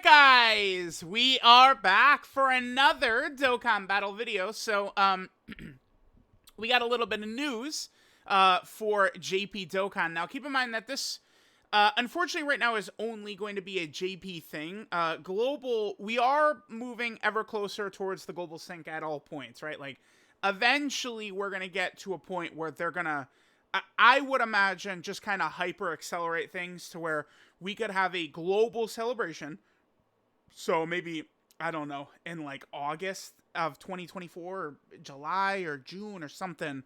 Alright guys, we are back for another Dokkan battle video. So, we got a little bit of news for JP Dokkan. Now, keep in mind that this, unfortunately right now is only going to be a JP thing. Global, we are moving ever closer towards the global sync at all points, right? Like, eventually we're going to get to a point where they're going to, I would imagine, just kind of hyper accelerate things to where we could have a global celebration. So maybe, I don't know, in like August of 2024 or July or June or something,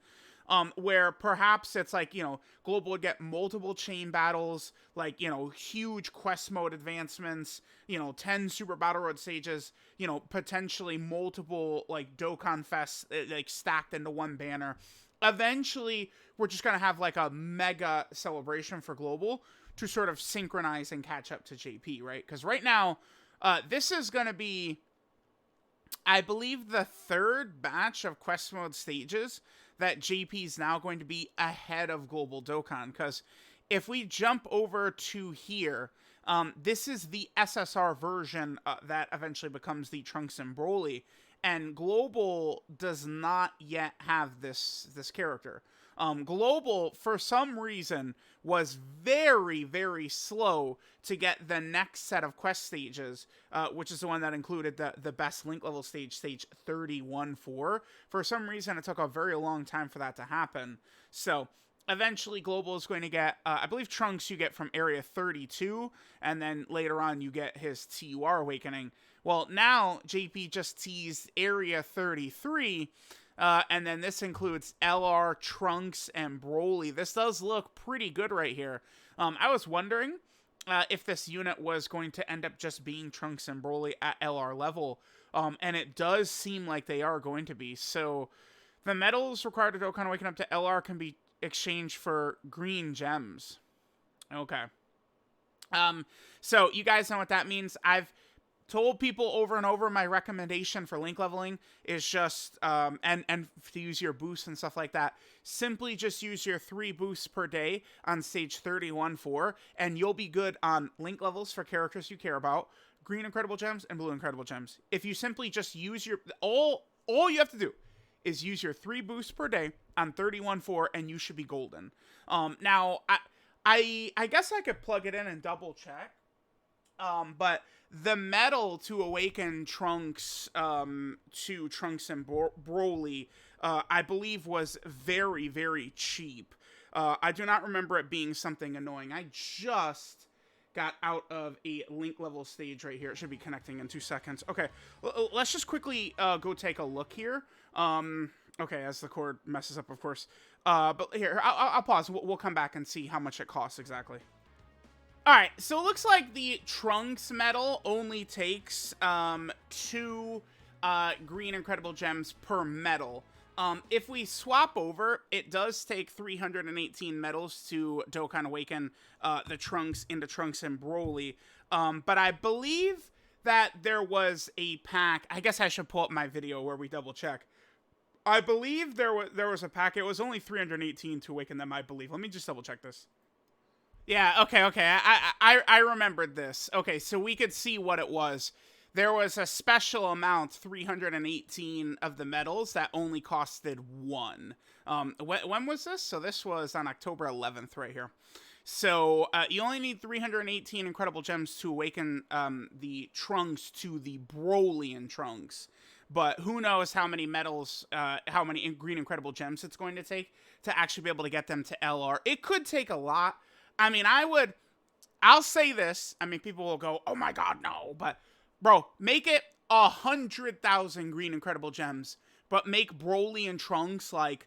where perhaps it's like, global would get multiple chain battles, like, huge quest mode advancements, 10 super battle road stages, potentially multiple like Dokkan Fests like stacked into one banner. Eventually, we're just going to have like a mega celebration for global to sort of synchronize and catch up to JP, right? Because right now, this is going to be, I believe, the third batch of quest mode stages that JP is now going to be ahead of global Dokkan. Because if we jump over to here, this is the SSR version that eventually becomes the Trunks and Broly. And global does not yet have this character. Global, for some reason, was very, very slow to get the next set of quest stages, which is the one that included the best link level stage, stage 31-4. For some reason, it took a very long time for that to happen. So, eventually, global is going to get, I believe Trunks you get from area 32, and then later on you get his TUR awakening. Well, now JP just teased area 33, and then this includes LR, Trunks, and Broly. This does look pretty good right here. I was wondering if this unit was going to end up just being Trunks and Broly at LR level, and it does seem like they are going to be. So the medals required to Dokkan Awaken up to LR can be exchanged for green gems. Okay. So you guys know what that means. I've told people over and over my recommendation for link leveling is just and to use your boosts and stuff like that, simply just use your 3 boosts per day on stage 31-4 and you'll be good on link levels for characters you care about, green incredible gems and blue incredible gems. If you simply just use your all you have to do is use your 3 boosts per day on 31-4 and you should be golden. Now I guess I could plug it in and double check. But the medal to awaken Trunks to Trunks and Broly, I believe was very, very cheap. I do not remember it being something annoying. I just got out of a link level stage right here. It should be connecting in 2 seconds. Okay, let's just quickly go take a look here. Okay, as the cord messes up, of course. But here, I'll pause. We'll come back and see how much it costs exactly. Alright, so it looks like the Trunks medal only takes 2 green incredible gems per medal. If we swap over, it does take 318 medals to Dokkan Awaken the Trunks into Trunks and Broly. But I believe that there was a pack. I guess I should pull up my video where we double check. I believe there was a pack. It was only 318 to awaken them, I believe. Let me just double check this. Yeah, okay. I remembered this. Okay, so we could see what it was. There was a special amount, 318 of the medals that only costed 1. When was this? So this was on October 11th right here. So you only need 318 incredible gems to awaken the Trunks to the Broly and Trunks. But who knows how many medals, how many green incredible gems it's going to take to actually be able to get them to LR. It could take a lot. I mean, I'll say this. I mean, people will go, oh my god, no. But, bro, make it 100,000 green incredible gems, but make Broly and Trunks, like,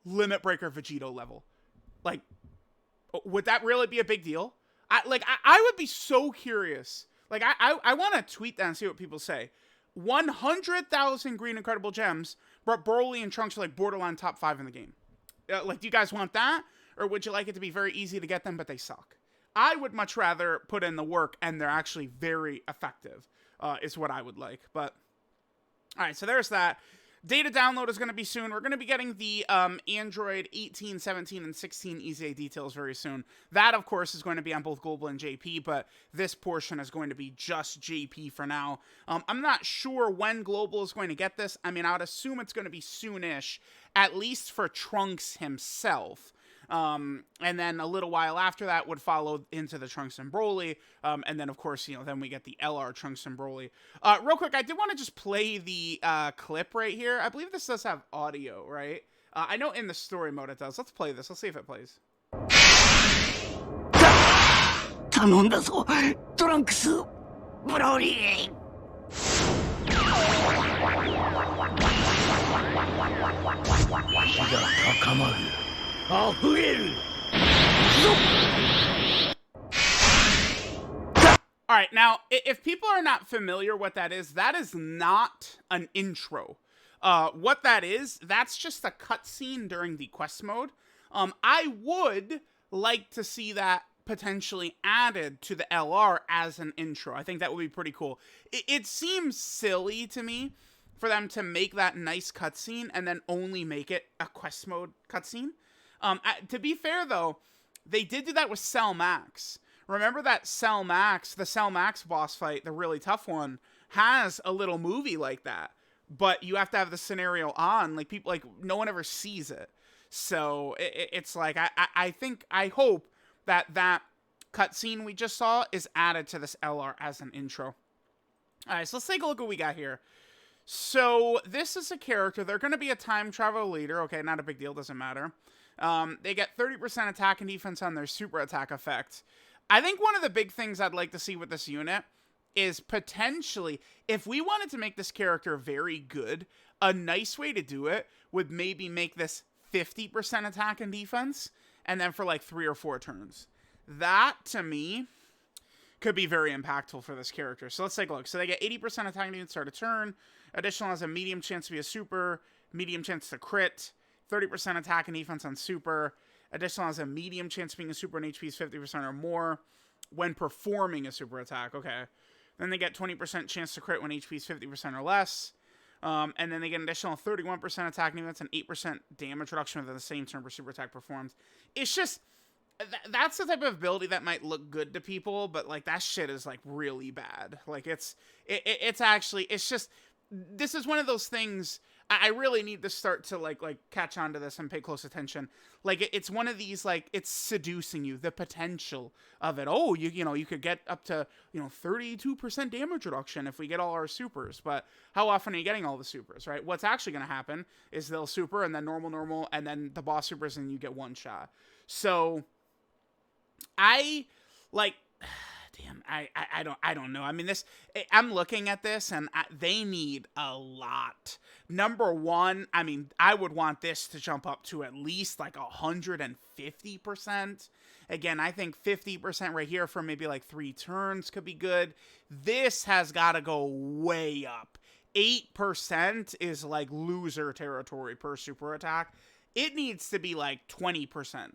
Limit Breaker Vegito level. Like, would that really be a big deal? I would be so curious. Like, I want to tweet that and see what people say. 100,000 green incredible gems, but Broly and Trunks are, like, borderline top 5 in the game. Like, do you guys want that? Or would you like it to be very easy to get them, but they suck? I would much rather put in the work, and they're actually very effective, is what I would like. But, all right, so there's that. Data download is going to be soon. We're going to be getting the Android 18, 17, and 16 EZA details very soon. That, of course, is going to be on both Global and JP, but this portion is going to be just JP for now. I'm not sure when Global is going to get this. I mean, I would assume it's going to be soonish, at least for Trunks himself. And then a little while after that would follow into the Trunks and Broly, and then of course, then we get the LR Trunks and Broly. Real quick, I did want to just play the clip right here. I believe this does have audio, right? I know in the story mode it does. Let's play this. Let's see if it plays. 頼んだぞ、トランクス、ブロリー。火が高まる。 Alright, now, if people are not familiar what that is not an intro. What that is, that's just a cutscene during the quest mode. I would like to see that potentially added to the LR as an intro. I think that would be pretty cool. It seems silly to me for them to make that nice cutscene and then only make it a quest mode cutscene. To be fair, though, they did do that with Cell Max. Remember that Cell Max, the Cell Max boss fight, the really tough one, has a little movie like that. But you have to have the scenario on. Like, people, like, no one ever sees it. So, it's like, I hope that cutscene we just saw is added to this LR as an intro. Alright, so let's take a look at what we got here. So, this is a character. They're going to be a time travel leader. Okay, not a big deal, doesn't matter. They get 30% attack and defense on their super attack effect. I think one of the big things I'd like to see with this unit is potentially, if we wanted to make this character very good, a nice way to do it would maybe make this 50% attack and defense, and then for like 3 or 4 turns. That, to me, could be very impactful for this character. So let's take a look. So they get 80% attack and defense start a turn. Additional has a medium chance to be a super, medium chance to crit, 30% attack and defense on super. Additional has a medium chance of being a super and HP is 50% or more when performing a super attack. Okay. Then they get 20% chance to crit when HP is 50% or less. And then they get an additional 31% attack and defense and 8% damage reduction within the same turn per super attack performs. It's just, that's the type of ability that might look good to people, but like that shit is like really bad. Like it's actually, it's just, this is one of those things I really need to start to like catch on to this and pay close attention. Like it's one of these, like, it's seducing you, the potential of it. Oh, you could get up to 32% damage reduction if we get all our supers. But how often are you getting all the supers, right? What's actually going to happen is they'll super and then normal, and then the boss supers and you get one shot. So I like. Damn, I don't know. I mean, I'm looking at this and they need a lot. Number one, I mean, I would want this to jump up to at least like 150%. Again, I think 50% right here for maybe like 3 turns could be good. This has got to go way up. 8% is like loser territory per super attack. It needs to be like 20%.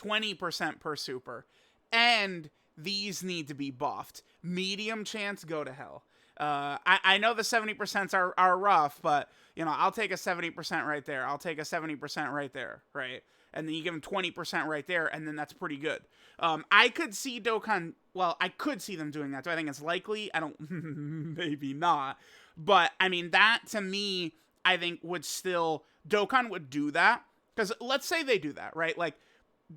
20% per super. And these need to be buffed. Medium chance, go to hell. I know the 70% are rough, but, I'll take a 70% right there. I'll take a 70% right there, right? And then you give them 20% right there, and then that's pretty good. I could see Dokkan, well, I could see them doing that. Do I think it's likely? I don't, maybe not. But, I mean, that, to me, I think would still, Dokkan would do that. Because let's say they do that, right? Like,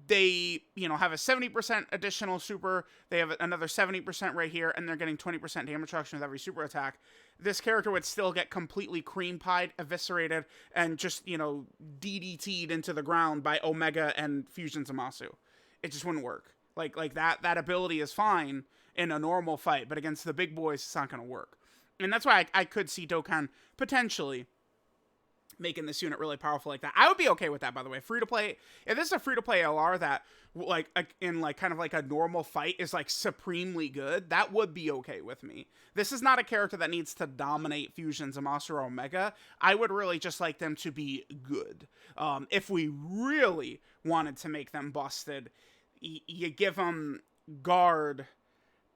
they, have a 70% additional super, they have another 70% right here, and they're getting 20% damage reduction with every super attack. This character would still get completely cream pied, eviscerated, and just, DDT'd into the ground by Omega and Fusion Zamasu. It just wouldn't work. Like that ability is fine in a normal fight, but against the big boys, it's not going to work. And that's why I could see Dokkan potentially making this unit really powerful like that. I would be okay with that, by the way. Free to play. If this is a free to play LR that, like, in like kind of like a normal fight is like supremely good, that would be okay with me. This is not a character that needs to dominate Fusion, Zamasu, or Omega. I would really just like them to be good. If we really wanted to make them busted, you give them guard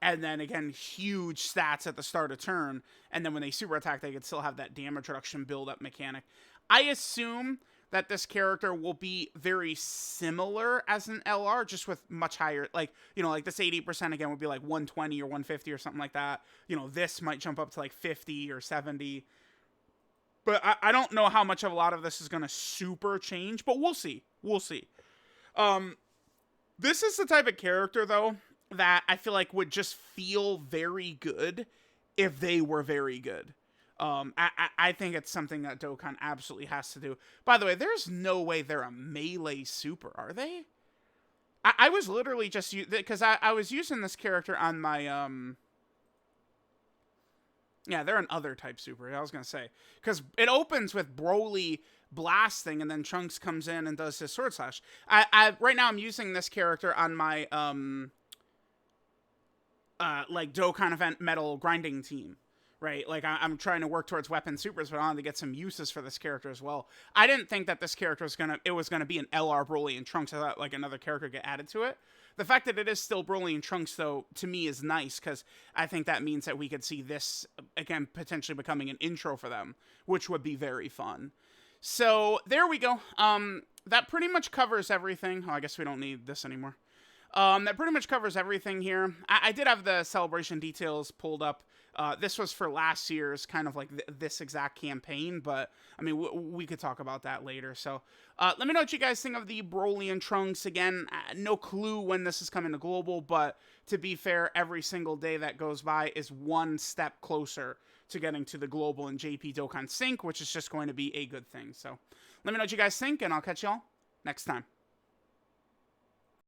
And then again, huge stats at the start of turn. And then when they super attack, they could still have that damage reduction build up mechanic. I assume that this character will be very similar as an LR, just with much higher, like, you know, like this 80% again would be like 120 or 150 or something like that. You know, this might jump up to like 50 or 70. But I don't know how much of a lot of this is going to super change, but we'll see. We'll see. This is the type of character, though, that I feel like would just feel very good if they were very good. I think it's something that Dokkan absolutely has to do. By the way, there's no way they're a melee super, are they? I was literally just... Because I was using this character on my... Yeah, they're an other type super, I was going to say. Because it opens with Broly blasting, and then Trunks comes in and does his sword slash. Right now I'm using this character on my... like Dokkan event metal grinding team, right? Like I'm trying to work towards weapon supers, but I wanted to get some uses for this character as well. I didn't think that this character was gonna be an LR Broly and Trunks. I thought like another character get added to it. The fact that it is still Broly and Trunks, though, to me is nice, because I think that means that we could see this again potentially becoming an intro for them, which would be very fun. So there we go. That pretty much covers everything. Oh, I guess we don't need this anymore. That pretty much covers everything here. I did have the celebration details pulled up. This was for last year's kind of like this exact campaign, but I mean, we could talk about that later. So let me know what you guys think of the Broly and Trunks. Again, no clue when this is coming to global, but to be fair, every single day that goes by is one step closer to getting to the global and JP Dokkan Sync, which is just going to be a good thing. So let me know what you guys think, and I'll catch y'all next time.